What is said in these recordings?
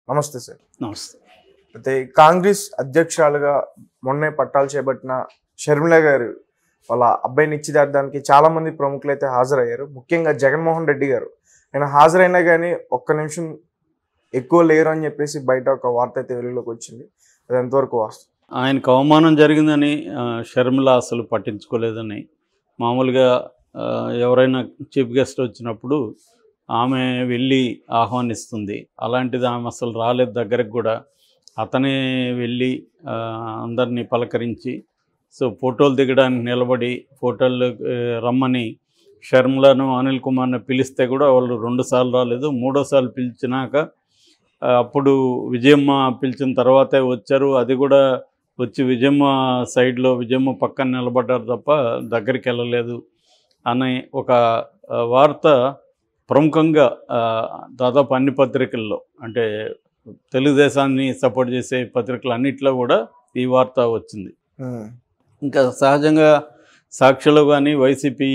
నమస్తే సార్. నమస్తే. అయితే కాంగ్రెస్ అధ్యక్షురాలుగా మొన్నే పట్టాలు చేపట్టిన షర్మిల గారు వాళ్ళ అబ్బాయి నిశ్చితార్థానికి చాలా మంది ప్రముఖులు అయితే హాజరయ్యారు. ముఖ్యంగా జగన్మోహన్ రెడ్డి గారు ఆయన హాజరైనా కానీ ఒక్క నిమిషం ఎక్కువ లేరు అని చెప్పేసి బయట ఒక వార్త అయితే వెలుగులోకి వచ్చింది. అది ఎంతవరకు వాస్తవం? ఆయనకు అవమానం జరిగిందని షర్మిల అసలు పట్టించుకోలేదని, మామూలుగా ఎవరైనా చీఫ్ గెస్ట్ వచ్చినప్పుడు ఆమె వెళ్ళి ఆహ్వానిస్తుంది. అలాంటిది ఆమె అసలు రాలేదు దగ్గరకు కూడా. అతనే వెళ్ళి అందరినీ పలకరించి ఫోటోలు దిగడానికి నిలబడి ఫోటోలు రమ్మని షర్మిలను అనిల్ కుమార్ని పిలిస్తే కూడా వాళ్ళు 2 సార్లు రాలేదు. 3వ సార్లు పిలిచినాక అప్పుడు విజయమ్మ పిలిచిన తర్వాతే వచ్చారు. అది కూడా వచ్చి విజయమ్మ సైడ్లో విజయమ్మ పక్కన నిలబడ్డారు తప్ప దగ్గరికి వెళ్ళలేదు అనే ఒక వార్త ప్రముఖంగా దాదాపు అన్ని పత్రికల్లో, అంటే తెలుగుదేశాన్ని సపోర్ట్ చేసే పత్రికలు అన్నిట్లో కూడా ఈ వార్త వచ్చింది. ఇంకా సహజంగా సాక్షిలో కానీ వైసీపీ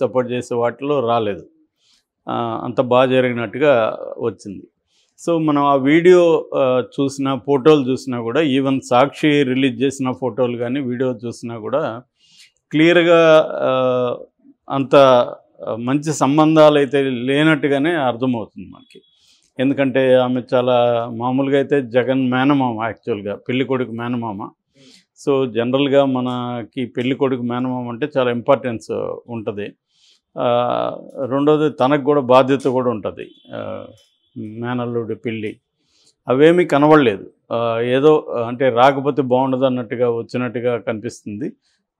సపోర్ట్ చేసే వాటిలో రాలేదు. అంత బాగా జరిగినట్టుగా వచ్చింది. సో మనం ఆ వీడియో చూసిన ఫోటోలు చూసినా కూడా, ఈవెన్ సాక్షి రిలీజ్ చేసిన ఫోటోలు కానీ వీడియో చూసినా కూడా క్లియర్గా అంత మంచి సంబంధాలు అయితే లేనట్టుగానే అర్థమవుతుంది మనకి. ఎందుకంటే ఆమె చాలా మామూలుగా అయితే జగన్ మేనమామ, యాక్చువల్గా పెళ్లి కొడుకు మేనమామ. సో జనరల్గా మనకి పెళ్లి కొడుకు మేనమామ అంటే చాలా ఇంపార్టెన్స్ ఉంటుంది. రెండోది తనకు కూడా బాధ్యత కూడా ఉంటుంది. మేనల్లుడి పెళ్ళి అవేమీ కనబడలేదు. ఏదో అంటే రాకపోతే బాగుండదు అన్నట్టుగా వచ్చినట్టుగా కనిపిస్తుంది.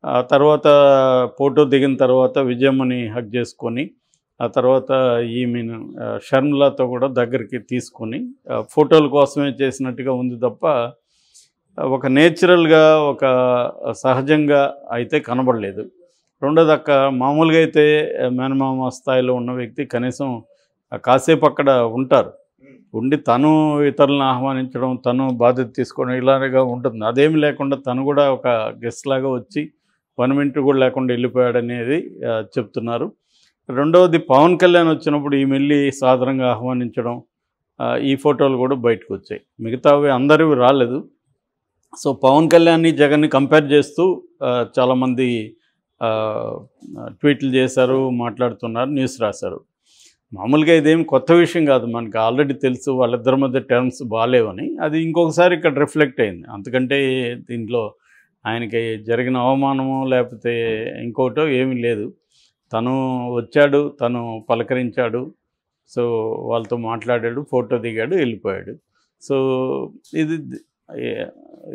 ఆ తర్వాత ఫోటో దిగిన తర్వాత విజయమ్మని హగ్ చేసుకొని ఆ తర్వాత ఈమెను షర్మిలతో కూడా దగ్గరికి తీసుకొని ఫోటోల కోసమే చేసినట్టుగా ఉంది తప్ప ఒక నేచురల్గా ఒక సహజంగా అయితే కనబడలేదు. రెండోది మామూలుగా అయితే మేనమామ స్థాయిలో ఉన్న వ్యక్తి కనీసం కాసేపు అక్కడ ఉంటారు, ఉండి తను ఇతరులను ఆహ్వానించడం, తను బాధ్యత తీసుకోవడం ఇలాగా ఉంటుంది. అదేమి లేకుండా తను కూడా ఒక గెస్ట్ లాగా వచ్చి 1 మినిట్ కూడా లేకుండా వెళ్ళిపోయాడనేది చెప్తున్నారు. రెండవది పవన్ కళ్యాణ్ వచ్చినప్పుడు ఈమె వెళ్ళి సాధారణంగా ఆహ్వానించడం, ఈ ఫోటోలు కూడా బయటకు వచ్చాయి. మిగతావి అందరివి రాలేదు. సో పవన్ కళ్యాణ్ని జగన్ని కంపేర్ చేస్తూ చాలామంది ట్వీట్లు చేశారు, మాట్లాడుతున్నారు, న్యూస్ రాశారు. మామూలుగా ఇదేమి కొత్త విషయం కాదు, మనకి ఆల్రెడీ తెలుసు వాళ్ళిద్దరి మధ్య టర్మ్స్ బాగాలేవని. అది ఇంకొకసారి ఇక్కడ రిఫ్లెక్ట్ అయింది. అంతకంటే దీంట్లో ఆయనకి జరిగిన అవమానమో లేకపోతే ఇంకోటో ఏమీ లేదు. తను వచ్చాడు, తను పలకరించాడు, సో వాళ్ళతో మాట్లాడాడు, ఫోటో దిగాడు, వెళ్ళిపోయాడు. సో ఇది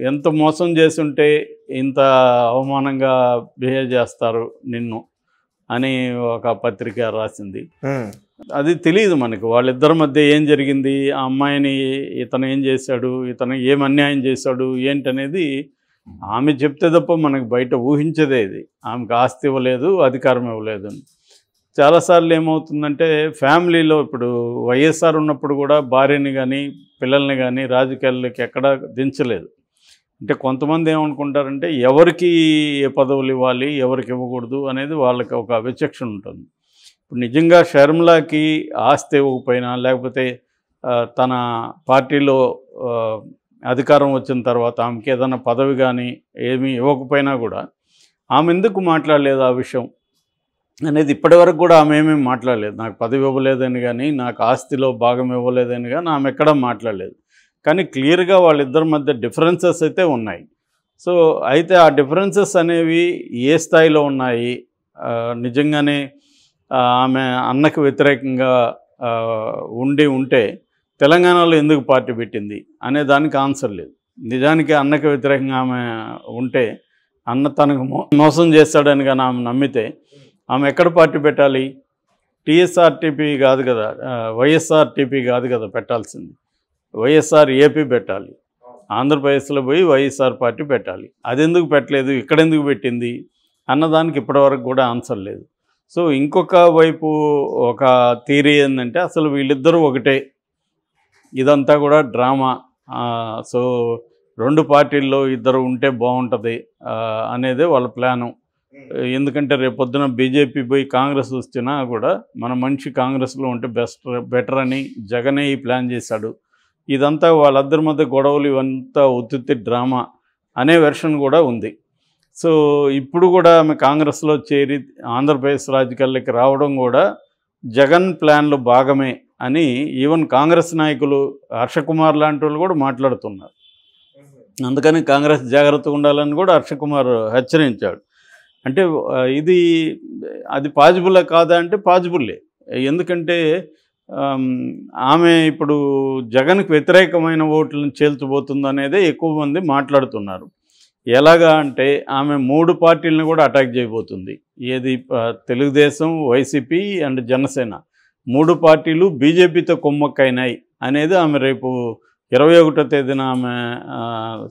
ఎంత మోసం చేసుంటే ఇంత అవమానంగా బిహేవ్ చేస్తారు నిన్ను అని ఒక పత్రిక రాసింది. అది తెలియదు మనకు వాళ్ళిద్దరి మధ్య ఏం జరిగింది, ఆ అమ్మాయిని ఇతను ఏం చేశాడు, ఇతను ఏం అన్యాయం చేశాడు ఏంటనేది ఆమె చెప్తే తప్ప మనకు బయట ఊహించదే. ఇది ఆమెకు ఆస్తి ఇవ్వలేదు, అధికారం ఇవ్వలేదు. చాలాసార్లు ఏమవుతుందంటే ఫ్యామిలీలో ఇప్పుడు వైఎస్ఆర్ ఉన్నప్పుడు కూడా భార్యని కానీ పిల్లల్ని కానీ రాజకీయాల్లోకి ఎక్కడా దించలేదు. అంటే కొంతమంది ఏమనుకుంటారంటే ఎవరికి ఏ పదవులు ఇవ్వాలి, ఎవరికి ఇవ్వకూడదు అనేది వాళ్ళకి ఒక విచక్షణ ఉంటుంది. ఇప్పుడు నిజంగా షర్మిలకి ఆస్తి ఇవ్వకపోయినా లేకపోతే తన పార్టీలో అధికారం వచ్చిన తర్వాత ఆమెకి ఏదైనా పదవి కానీ ఏమీ ఇవ్వకపోయినా కూడా ఆమె ఎందుకు మాట్లాడలేదు ఆ విషయం అనేది ఇప్పటివరకు కూడా ఆమె ఏమేమి మాట్లాడలేదు. నాకు పదవి ఇవ్వలేదని కానీ నాకు ఆస్తిలో భాగం ఇవ్వలేదని కానీ ఆమె ఎక్కడా మాట్లాడలేదు. కానీ క్లియర్గా వాళ్ళిద్దరి మధ్య డిఫరెన్సెస్ అయితే ఉన్నాయి. సో అయితే ఆ డిఫరెన్సెస్ అనేవి ఏ స్థాయిలో ఉన్నాయి, నిజంగానే ఆమె అన్నకు వ్యతిరేకంగా ఉంటే తెలంగాణలో ఎందుకు పార్టీ పెట్టింది అనే దానికి ఆన్సర్ లేదు. నిజానికి అన్నకు వ్యతిరేకంగా ఆమె ఉంటే అన్న తనకు మోసం చేస్తాడని కానీ ఆమె నమ్మితే ఆమె ఎక్కడ పార్టీ పెట్టాలి? టీఎస్ఆర్టీపీ కాదు కదా, వైఎస్ఆర్టీపీ కాదు కదా పెట్టాల్సింది, వైఎస్ఆర్ ఏపీ పెట్టాలి. ఆంధ్రప్రదేశ్లో పోయి వైఎస్ఆర్ పార్టీ పెట్టాలి. అది ఎందుకు పెట్టలేదు, ఇక్కడెందుకు పెట్టింది అన్నదానికి ఇప్పటివరకు కూడా ఆన్సర్ లేదు. సో ఇంకొక వైపు ఒక థియరీ ఏంటంటే అసలు వీళ్ళిద్దరూ ఒకటే, ఇదంతా కూడా డ్రామా. సో 2 పార్టీల్లో ఇద్దరు ఉంటే బాగుంటుంది అనేదే వాళ్ళ ప్లాను. ఎందుకంటే రేపొద్దున బీజేపీ పోయి కాంగ్రెస్ వచ్చినా కూడా మన మనిషి కాంగ్రెస్లో ఉంటే బెటర్ అని జగనే ఈ ప్లాన్ చేశాడు. ఇదంతా వాళ్ళిద్దరి మధ్య గొడవలు ఇవంతా ఉత్తుత్తి డ్రామా అనే వెర్షన్ కూడా ఉంది. సో ఇప్పుడు కూడా ఆమె కాంగ్రెస్లో చేరి ఆంధ్రప్రదేశ్ రాజకీయాల్లోకి రావడం కూడా జగన్ ప్లాన్లో భాగమే అని ఈవెన్ కాంగ్రెస్ నాయకులు హర్షకుమార్ లాంటి వాళ్ళు కూడా మాట్లాడుతున్నారు. అందుకని కాంగ్రెస్ జాగ్రత్తగా ఉండాలని కూడా హర్షకుమార్ హెచ్చరించాడు. అంటే అది పాజిబుల్ కాదా అంటే పాజిబుల్లే. ఎందుకంటే ఆమె ఇప్పుడు జగన్కి వ్యతిరేకమైన ఓట్లను చేల్చబోతుంది అనేదే ఎక్కువ మంది మాట్లాడుతున్నారు. ఎలాగా అంటే ఆమె 3 పార్టీలను కూడా అటాక్ చేయబోతుంది. ఏది తెలుగుదేశం, వైసీపీ అండ్ జనసేన 3 పార్టీలు బీజేపీతో కుమ్మక్కైనాయి అనేది ఆమె రేపు 21వ తేదీన ఆమె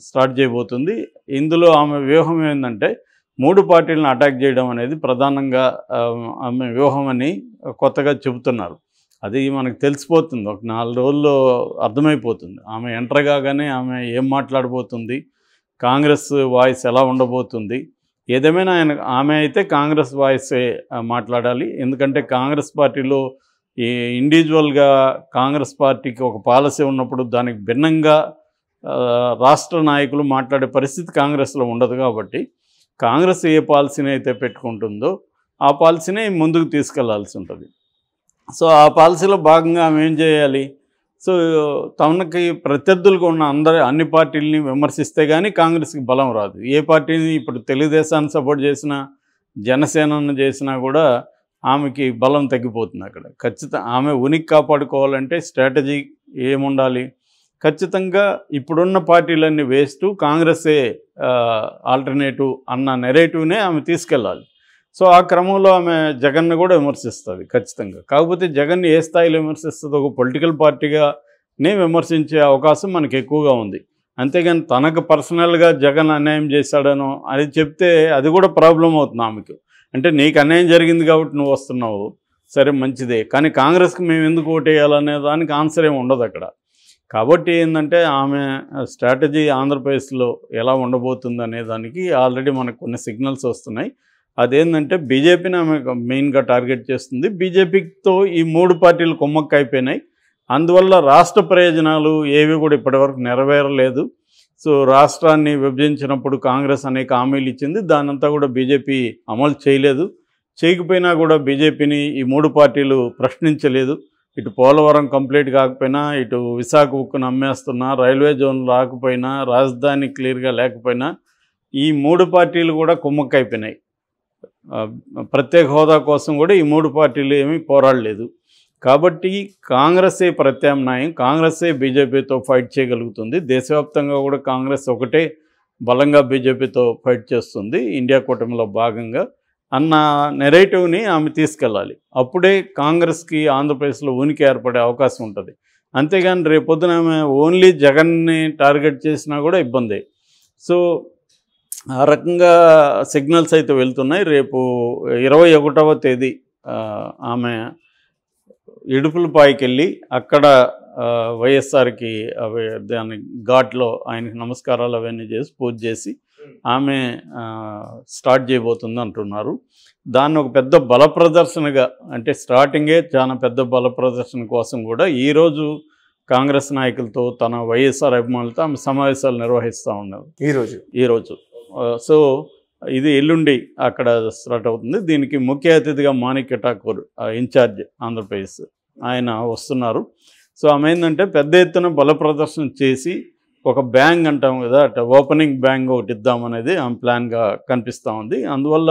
స్టార్ట్ చేయబోతుంది. ఇందులో ఆమె వ్యూహం ఏంటంటే 3 పార్టీలను అటాక్ చేయడం అనేది ప్రధానంగా ఆమె వ్యూహం అని కొత్తగా చెబుతున్నారు. అది మనకు తెలిసిపోతుంది, ఒక 4 రోజుల్లో అర్థమైపోతుంది. ఆమె ఎంటర్ కాగానే ఆమె ఏం మాట్లాడబోతుంది, కాంగ్రెస్ వాయిస్ ఎలా ఉండబోతుంది. ఏదేమైనా ఆమె అయితే కాంగ్రెస్ వాయిసే మాట్లాడాలి. ఎందుకంటే కాంగ్రెస్ పార్టీలో ఇండివిజువల్గా కాంగ్రెస్ పార్టీకి ఒక పాలసీ ఉన్నప్పుడు దానికి భిన్నంగా రాష్ట్ర నాయకులు మాట్లాడే పరిస్థితి కాంగ్రెస్లో ఉండదు. కాబట్టి కాంగ్రెస్ ఏ పాలసీని అయితే పెట్టుకుంటుందో ఆ పాలసీని ముందుకు తీసుకెళ్లాల్సి ఉంటుంది. సో ఆ పాలసీలో భాగంగా ఆమె ఏం చేయాలి? సో తనకి ప్రత్యర్థులుగా ఉన్న అన్ని పార్టీలని విమర్శిస్తే కానీ కాంగ్రెస్కి బలం రాదు. ఏ పార్టీని ఇప్పుడు తెలుగుదేశాన్ని సపోర్ట్ చేసినా, జనసేనను చేసినా కూడా ఆమెకి బలం తగ్గిపోతుంది. అక్కడ ఖచ్చితంగా ఆమె ఉనికి కాపాడుకోవాలంటే స్ట్రాటజీ ఏముండాలి? ఖచ్చితంగా ఇప్పుడున్న పార్టీలన్నీ వేస్ట్, కాంగ్రెసే ఆల్టర్నేటివ్ అన్న నెరేటివ్నే ఆమె తీసుకెళ్ళాలి. సో ఆ క్రమంలో ఆమె జగన్ను కూడా విమర్శిస్తుంది ఖచ్చితంగా. కాకపోతే జగన్ని ఏ స్థాయిలో విమర్శిస్తుందో ఒక పొలిటికల్ పార్టీగానే విమర్శించే అవకాశం మనకు ఎక్కువగా ఉంది. అంతేగాని తనకు పర్సనల్గా జగన్ అన్యాయం చేశాడనో అది చెప్తే అది కూడా ప్రాబ్లం అవుతుంది ఆమెకు. అంటే నీకు అన్యాయం జరిగింది కాబట్టి నువ్వు వస్తున్నావు, సరే మంచిదే, కానీ కాంగ్రెస్కి మేము ఎందుకు ఓటేయాలనే దానికి ఆన్సర్ ఏమి ఉండదు అక్కడ. కాబట్టి ఏంటంటే ఆమె స్ట్రాటజీ ఆంధ్రప్రదేశ్లో ఎలా ఉండబోతుంది అనే దానికి ఆల్రెడీ మనకు కొన్ని సిగ్నల్స్ వస్తున్నాయి. అదేంటంటే బీజేపీని ఆమె మెయిన్గా టార్గెట్ చేస్తుంది. బీజేపీతో ఈ 3 పార్టీలు కుమ్మక్క అయిపోయినాయి. అందువల్ల రాష్ట్ర ప్రయోజనాలు ఏవి కూడా ఇప్పటివరకు నెరవేరలేదు. సో రాష్ట్రాన్ని విభజించినప్పుడు కాంగ్రెస్ అనేక హామీలు ఇచ్చింది, దానంతా కూడా బీజేపీ అమలు చేయలేదు. చేయకపోయినా కూడా బీజేపీని ఈ 3 పార్టీలు ప్రశ్నించలేదు. ఇటు పోలవరం కంప్లీట్ కాకపోయినా, ఇటు విశాఖ ఉక్కును అమ్మేస్తున్నా, రైల్వే జోన్ రాకపోయినా, రాజధాని క్లియర్గా లేకపోయినా ఈ 3 పార్టీలు కూడా కుమ్మక్క అయిపోయినాయి. ప్రత్యేక హోదా కోసం కూడా ఈ 3 పార్టీలు ఏమీ పోరాడలేదు. కాబట్టి కాంగ్రెసే ప్రత్యామ్నాయం, కాంగ్రెసే బీజేపీతో ఫైట్ చేయగలుగుతుంది. దేశవ్యాప్తంగా కూడా కాంగ్రెస్ ఒకటే బలంగా బీజేపీతో ఫైట్ చేస్తుంది ఇండియా కూటమిలో భాగంగా అన్న నెరేటివ్ని ఆమె తీసుకెళ్ళాలి. అప్పుడే కాంగ్రెస్కి ఆంధ్రప్రదేశ్లో ఉనికి ఏర్పడే అవకాశం ఉంటుంది. అంతేగాని రేపొద్దున ఆమె ఓన్లీ జగన్ని టార్గెట్ చేసినా కూడా ఇబ్బందే. సో ఆ రకంగా సిగ్నల్స్ అయితే వెళ్తున్నాయి. రేపు 21వ తేదీ ఆమె ఇడుపులపాయకి వెళ్ళి అక్కడ వైఎస్ఆర్కి దాని ఘాట్లో ఆయనకి నమస్కారాలు అవన్నీ చేసి పూజ చేసి ఆమె స్టార్ట్ చేయబోతుంది అంటున్నారు. దాన్ని ఒక పెద్ద బల ప్రదర్శనగా, అంటే స్టార్టింగే చాలా పెద్ద బల ప్రదర్శన కోసం కూడా ఈరోజు కాంగ్రెస్ నాయకులతో తన వైఎస్ఆర్ అభిమానులతో ఆమె సమావేశాలు నిర్వహిస్తూ ఉన్నారు ఈరోజు. సో ఇది ఎల్లుండి అక్కడ స్టార్ట్ అవుతుంది. దీనికి ముఖ్య అతిథిగా మాణిక్య ఠాకూర్ ఇన్ఛార్జ్ ఆంధ్రప్రదేశ్ ఆయన వస్తున్నారు. సో ఆమె ఏంటంటే పెద్ద ఎత్తున బల ప్రదర్శన చేసి ఒక బ్యాంగ్ అంటాం కదా, అట్లా ఓపెనింగ్ బ్యాంగ్ ఒకటి ఇద్దామనేది ఆమె ప్లాన్గా కనిపిస్తూ ఉంది. అందువల్ల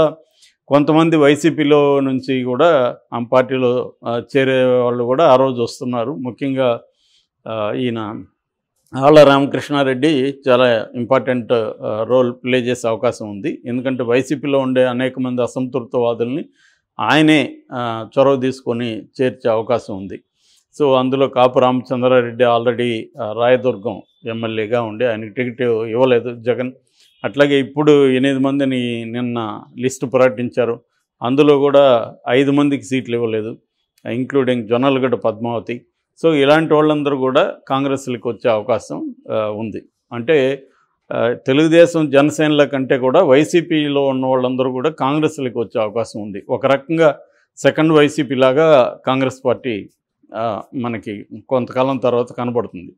కొంతమంది వైసీపీలో నుంచి కూడా ఆమె పార్టీలో చేరే వాళ్ళు కూడా ఆ రోజు వస్తున్నారు. ముఖ్యంగా ఈయన ఆళ్ళ రామకృష్ణారెడ్డి చాలా ఇంపార్టెంట్ రోల్ ప్లే చేసే అవకాశం ఉంది. ఎందుకంటే వైసీపీలో ఉండే అనేక మంది అసంతృప్తవాదుల్ని ఆయనే చొరవ తీసుకొని చేర్చే అవకాశం ఉంది. సో అందులో కాపు రామచంద్రారెడ్డి ఆల్రెడీ రాయదుర్గం ఎమ్మెల్యేగా ఉండి ఆయనకి టికెట్ ఇవ్వలేదు జగన్. అట్లాగే ఇప్పుడు 8 మందిని నిన్న లిస్టు ప్రకటించారు. అందులో కూడా 5 మందికి సీట్లు ఇవ్వలేదు, ఇంక్లూడింగ్ జొన్నలగడ్డ పద్మావతి. సో ఇలాంటి వాళ్ళందరూ కూడా కాంగ్రెస్లకు వచ్చే అవకాశం ఉంది. అంటే తెలుగుదేశం జనసేనల కంటే కూడా వైసీపీలో ఉన్న వాళ్ళందరూ కూడా కాంగ్రెస్లకు వచ్చే అవకాశం ఉంది. ఒక రకంగా సెకండ్ వైసీపీ లాగా కాంగ్రెస్ పార్టీ మనకి కొంతకాలం తర్వాత కనబడుతుంది.